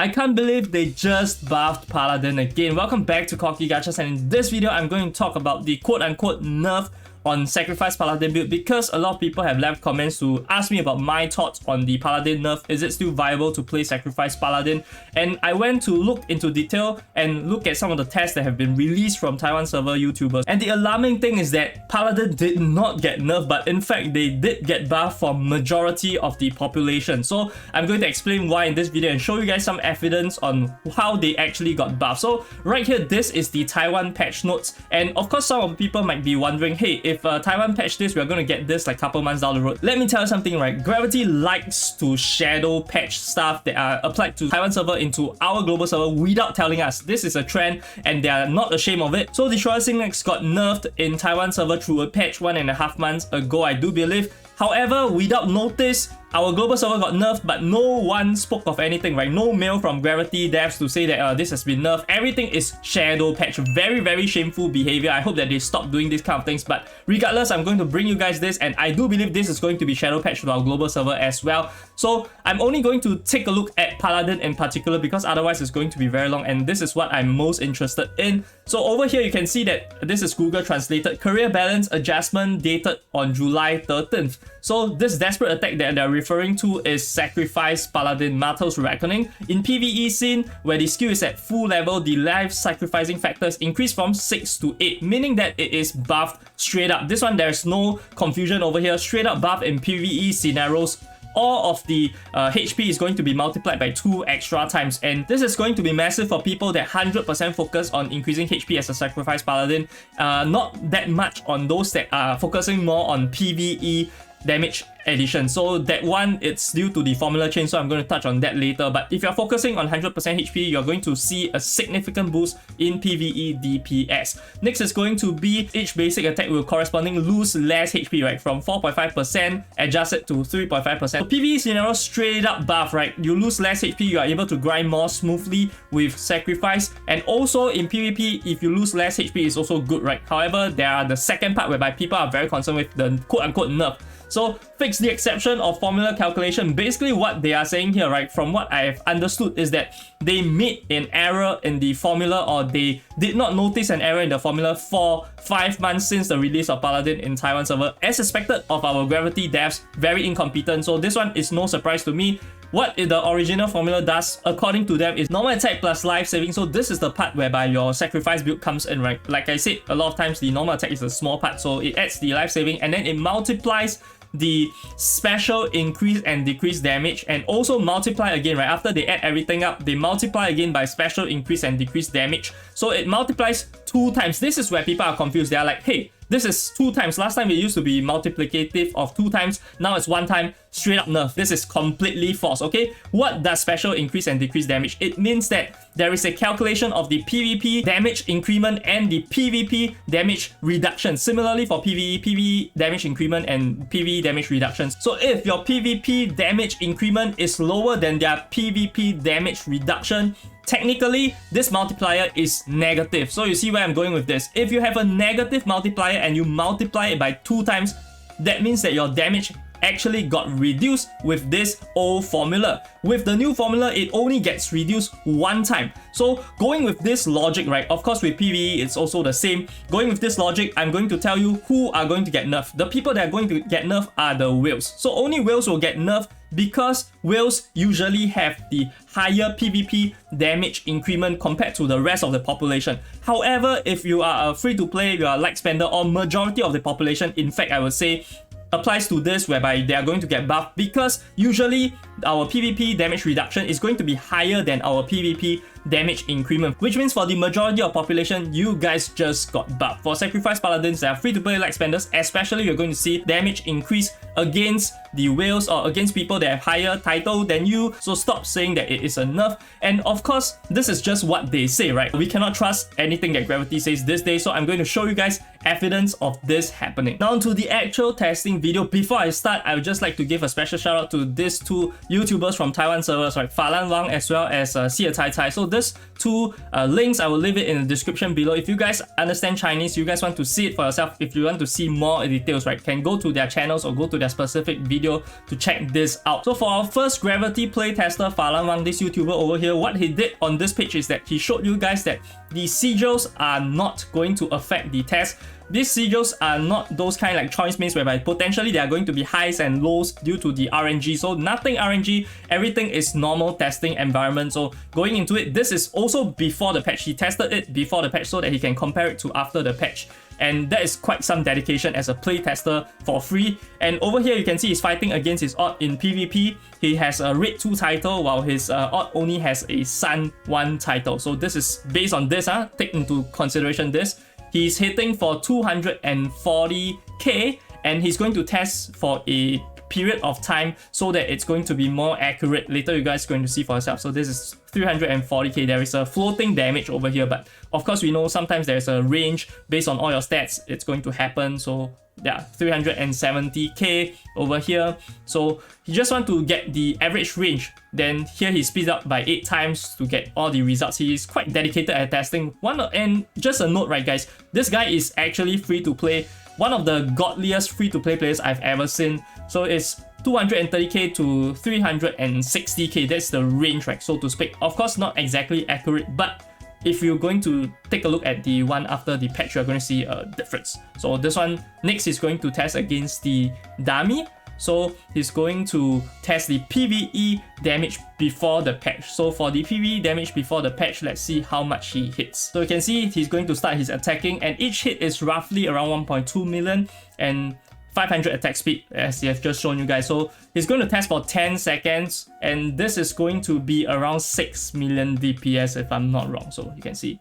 I can't believe they just buffed Paladin again. Welcome back to Cocky Gachas, and in this video I'm going to talk about the quote-unquote nerf on Sacrifice Paladin build, because a lot of people have left comments to ask me about my thoughts on the Paladin nerf. Is it still viable to play Sacrifice Paladin? And I went to look into detail and look at some of the tests that have been released from Taiwan server YouTubers. And the alarming thing is that Paladin did not get nerfed, but in fact they did get buffed for majority of the population. So I'm going to explain why in this video and show you guys some evidence on how they actually got buffed. So right here, this is the Taiwan patch notes, and of course some of the people might be wondering, hey, if Taiwan patch this, we're going to get this like a couple months down the road. Let me tell you something, right? Gravity likes to shadow patch stuff that are applied to Taiwan server into our global server without telling us. This is a trend and they are not ashamed of it. So the Destroyer Singlex got nerfed in Taiwan server through a patch 1.5 months ago, I do believe. However, without notice, our global server got nerfed, but no one spoke of anything, right? No mail from Gravity devs to say that this has been nerfed. Everything is shadow patch. Very, very shameful behavior. I hope that they stop doing these kind of things. But regardless, I'm going to bring you guys this, and I do believe this is going to be shadow patch to our global server as well. So I'm only going to take a look at Paladin in particular, because otherwise it's going to be very long, and this is what I'm most interested in. So over here, you can see that this is Google translated. Career balance adjustment dated on July 13th. So this desperate attack that they're referring to is Sacrifice Paladin Matyr's Reckoning. In PvE scene, where the skill is at full level, the life sacrificing factors increase from 6 to 8, meaning that it is buffed straight up. This one, there's no confusion over here. Straight up buff in PvE scenarios. All of the HP is going to be multiplied by 2 extra times, and this is going to be massive for people that 100% focus on increasing HP as a Sacrifice Paladin. Not that much on those that are focusing more on PvE damage addition. So that one, it's due to the formula change, so I'm going to touch on that later. But if you're focusing on 100% HP, you're going to see a significant boost in PvE DPS. Next is going to be each basic attack will corresponding lose less HP, right? From 4.5% adjusted to 3.5%. So PvE scenario straight up buff, right? You lose less HP, you are able to grind more smoothly with Sacrifice. And also in PvP, if you lose less HP, it's also good, right? However, there are the second part whereby people are very concerned with the quote-unquote nerf. So fix the exception of formula calculation. Basically what they are saying here, right, from what I've understood, is that they made an error in the formula, or they did not notice an error in the formula for 5 months since the release of Paladin in Taiwan server. As expected of our Gravity devs, very incompetent. So this one is no surprise to me. What the original formula does, according to them, is normal attack plus life saving. So this is the part whereby your sacrifice build comes in, right? Like I said, a lot of times the normal attack is a small part, so it adds the life saving, and then it multiplies the special increase and decrease damage, and also multiply again, right? After they add everything up, they multiply again by special increase and decrease damage. So it multiplies 2 times. This is where people are confused. They are like, hey, this is 2 times. Last time it used to be multiplicative of 2 times. Now it's 1 time. Straight up nerf. This is completely false, okay? What does special increase and decrease damage? It means that there is a calculation of the PvP damage increment and the PvP damage reduction. Similarly for PvE, PvE damage increment and PvE damage reductions. So if your PvP damage increment is lower than their PvP damage reduction, technically this multiplier is negative. So you see where I'm going with this. If you have a negative multiplier and you multiply it by 2 times, that means that your damage actually got reduced with this old formula. With the new formula, it only gets reduced 1 time. So going with this logic, right, of course with PvE it's also the same. Going with this logic, I'm going to tell you who are going to get nerfed. The people that are going to get nerfed are the whales. So only whales will get nerfed because whales usually have the higher PvP damage increment compared to the rest of the population. However, if you are a free-to-play, you are a light spender, or majority of the population, in fact I would say, applies to this, whereby they are going to get buffed, because usually our PvP damage reduction is going to be higher than our PvP damage increment, which means for the majority of population, you guys just got buffed. For Sacrifice Paladins that are free-to-play light spenders, especially, you're going to see damage increase against the whales or against people that have higher title than you. So stop saying that it is a nerf. And of course, this is just what they say, right? We cannot trust anything that Gravity says this day, so I'm going to show you guys evidence of this happening. Now to the actual testing video. Before I start, I would just like to give a special shout out to these 2 YouTubers from Taiwan servers, right? Falan Wang as well as Xie Cai Cai. So these two links, I will leave it in the description below. If you guys understand Chinese, you guys want to see it for yourself, if you want to see more details, right, can go to their channels or go to their specific video to check this out. So for our first Gravity playtester, Falan Wang, this YouTuber over here, what he did on this page is that he showed you guys that the sigils are not going to affect the test. These sigils are not those kind like choice maze whereby potentially there are going to be highs and lows due to the RNG. So nothing RNG, everything is normal testing environment. So going into it, this is also before the patch. He tested it before the patch so that he can compare it to after the patch. And that is quite some dedication as a playtester for free. And over here you can see he's fighting against his odd in PvP. He has a Red 2 title while his odd only has a Sun 1 title. So this is based on this, take into consideration this. He's hitting for 240k and he's going to test for a period of time so that it's going to be more accurate. Later you guys are going to see for yourself. So this is 340k. There is a floating damage over here, but of course we know sometimes there's a range based on all your stats, it's going to happen. So yeah, 370k over here. So you just want to get the average range. Then here he speeds up by 8 times to get all the results. He is quite dedicated at testing. And just a note, right guys, this guy is actually free to play. One of the godliest free to play players I've ever seen. So it's 230k to 360k. That's the range, right, so to speak. Of course, not exactly accurate, but if you're going to take a look at the one after the patch, you're going to see a difference. So this one, next is going to test against the dummy. So he's going to test the PvE damage before the patch. So for the PvE damage before the patch, let's see how much he hits. So you can see he's going to start his attacking and each hit is roughly around 1.2 million and 500 attack speed, as I have just shown you guys. So he's going to test for 10 seconds and this is going to be around 6 million DPS if I'm not wrong. So you can see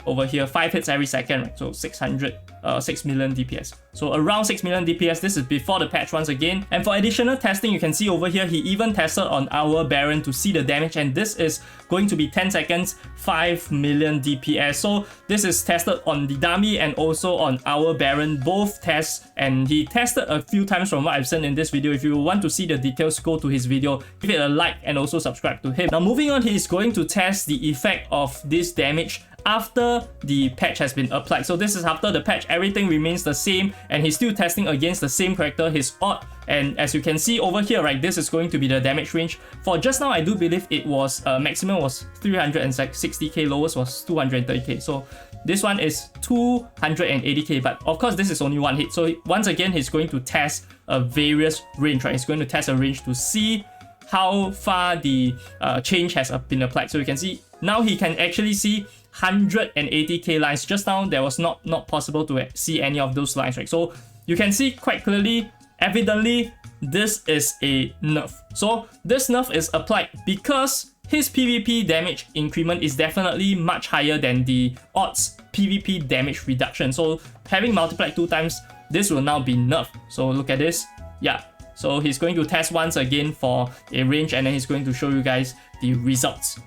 over here 5 hits every second, right? So 6 million DPS. So around 6 million DPS. This is before the patch once again. And for additional testing, you can see over here he even tested on our Baron to see the damage, and this is going to be 10 seconds, 5 million DPS. So this is tested on the dummy and also on our Baron, both tests, and he tested a few times from what I've seen in this video. If you want to see the details, go to his video, give it a like and also subscribe to him. Now moving on, he is going to test the effect of this damage after the patch has been applied. So this is after the patch, everything remains the same and he's still testing against the same character, his odd. And as you can see over here, right, this is going to be the damage range. For just now, I do believe it was maximum was 360k, lowest was 230k. So this one is 280k, but of course this is only one hit. So once again, he's going to test a various range, right? He's going to test a range to see how far the change has been applied. So you can see now he can actually see 180k lines. Just now there was not possible to see any of those lines, right? So you can see quite clearly, evidently, this is a nerf. So this nerf is applied because his PvP damage increment is definitely much higher than the odds PvP damage reduction. So having multiplied 2 times, this will now be nerfed. So look at this. Yeah. So he's going to test once again for a range and then he's going to show you guys the results.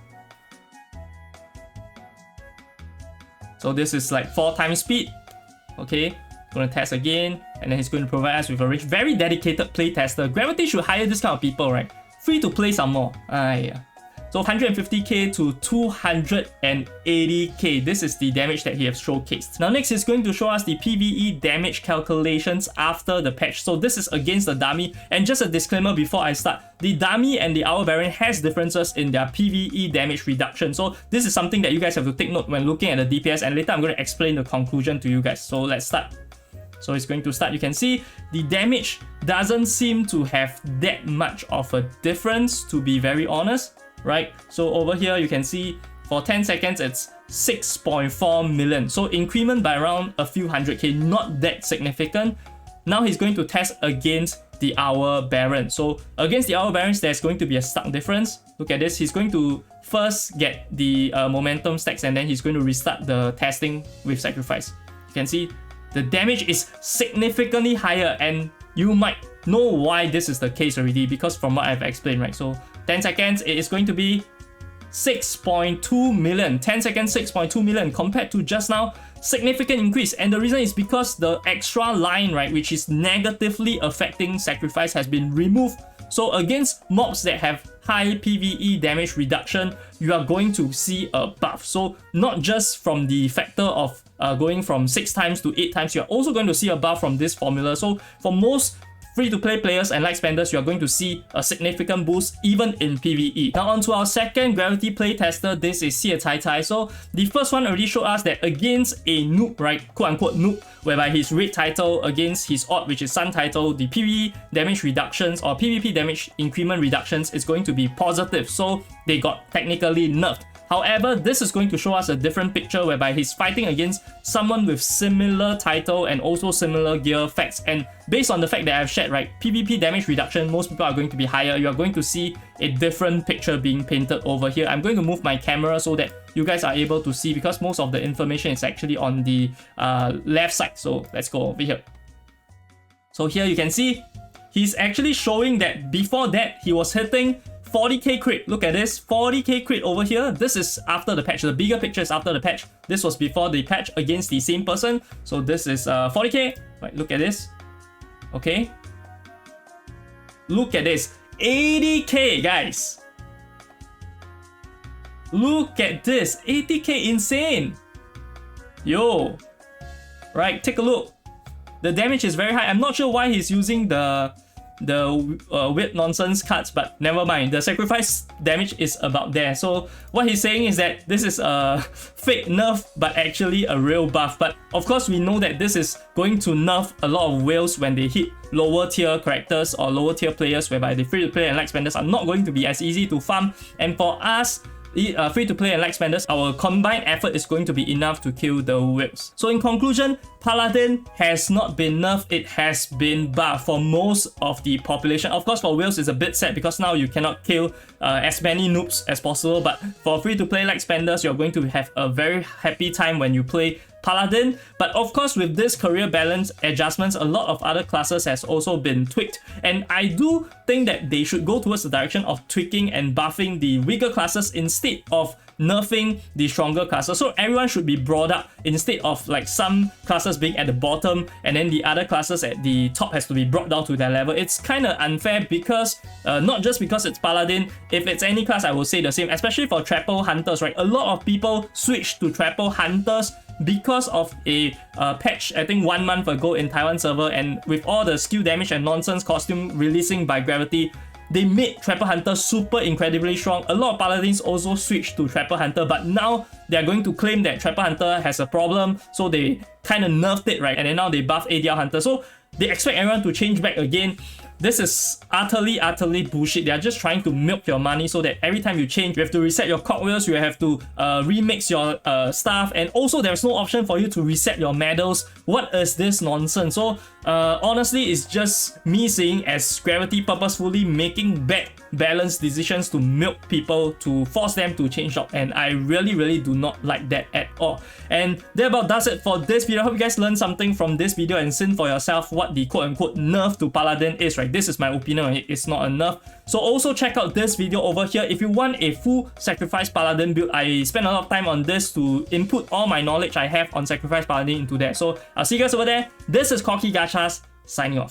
So this is like 4 times speed. Okay, going to test again and then he's going to provide us with a range. Very dedicated playtester. Gravity should hire this kind of people, right? Free to play some more. Yeah. So 150k to 280k. This is the damage that he has showcased. Now next, he's going to show us the PvE damage calculations after the patch. So this is against the dummy. And just a disclaimer before I start, the dummy and the Owl Baron has differences in their PvE damage reduction. So this is something that you guys have to take note when looking at the DPS, and later I'm going to explain the conclusion to you guys. So let's start. So it's going to start. You can see the damage doesn't seem to have that much of a difference, to be very honest. Right, so over here you can see for 10 seconds it's 6.4 million. So increment by around a few 100k, not that significant. Now he's going to test against the Owl Baron. So against the Owl Barons, there's going to be a stark difference. Look at this. He's going to first get the momentum stacks and then he's going to restart the testing with sacrifice. You can see the damage is significantly higher, and you might know why this is the case already because from what I've explained, right? So 10 seconds, it is going to be 6.2 million. 10 seconds, 6.2 million compared to just now. Significant increase, and the reason is because the extra line, right, which is negatively affecting sacrifice, has been removed. So against mobs that have high PvE damage reduction, you are going to see a buff. So not just from the factor of going from 6 times to 8 times, you're also going to see a buff from this formula. So for most free-to-play players and light spenders, you are going to see a significant boost even in PvE. Now on to our second gravity playtester. This is Tai. So the first one already showed us that against a noob, right, quote-unquote noob, whereby his red title against his odd, which is sun title, the PvE damage reductions or PvP damage increment reductions is going to be positive. So they got technically nerfed. However, this is going to show us a different picture whereby he's fighting against someone with similar title and also similar gear facts. And based on the fact that I've shared, right, PvP damage reduction, most people are going to be higher. You are going to see a different picture being painted over here. I'm going to move my camera so that you guys are able to see, because most of the information is actually on the left side. So let's go over here. So here you can see he's actually showing that before that he was hitting 40k crit. Look at this, 40k crit over here. This is after the patch. The bigger picture is after the patch. This was before the patch against the same person. So this is 40k. Right, look at this. Okay. Look at this, 80k, guys. Look at this, 80k, insane. Yo. Right, take a look. The damage is very high. I'm not sure why he's using the weird nonsense cards, but never mind. The sacrifice damage is about there. So what he's saying is that this is a fake nerf but actually a real buff. But of course we know that this is going to nerf a lot of whales when they hit lower tier characters or lower tier players, whereby the free to play and light spenders are not going to be as easy to farm. And for us, free to play and light spenders, our combined effort is going to be enough to kill the whales. So in conclusion, Paladin has not been nerfed, it has been buffed for most of the population. Of course, for whales it's a bit sad because now you cannot kill as many noobs as possible, but for free to play light spenders, you're going to have a very happy time when you play Paladin. But of course, with this career balance adjustments, a lot of other classes has also been tweaked, and I do think that they should go towards the direction of tweaking and buffing the weaker classes instead of nerfing the stronger classes. So everyone should be brought up instead of like some classes being at the bottom and then the other classes at the top has to be brought down to their level. It's kind of unfair because not just because it's Paladin, if it's any class I will say the same, especially for Trapple Hunters, right? A lot of people switch to Trapple Hunters because of a patch, I think 1 month ago in Taiwan server, and with all the skill damage and nonsense costume releasing by Gravity, they made Trapper Hunter super incredibly strong. A lot of Paladins also switched to Trapper Hunter, but now they are going to claim that Trapper Hunter has a problem, so they kind of nerfed it, right? And then now they buff ADR Hunter, so they expect everyone to change back again. This is utterly bullshit. They are just trying to milk your money so that every time you change, you have to reset your cogwheels, you have to remix your stuff, and also there's no option for you to reset your medals. What is this nonsense? So honestly, it's just me seeing as Gravity purposefully making bad balanced decisions to milk people, to force them to change up, and I really do not like that at all. And that about does it for this video. I hope you guys learned something from this video and seen for yourself what the quote-unquote nerf to Paladin is, right? This is my opinion, it's not a nerf. So also check out this video over here if you want a full Sacrifice Paladin build. I spent a lot of time on this to input all my knowledge I have on Sacrifice Paladin into that. So I'll see you guys over there. This is Corky Gachas signing off.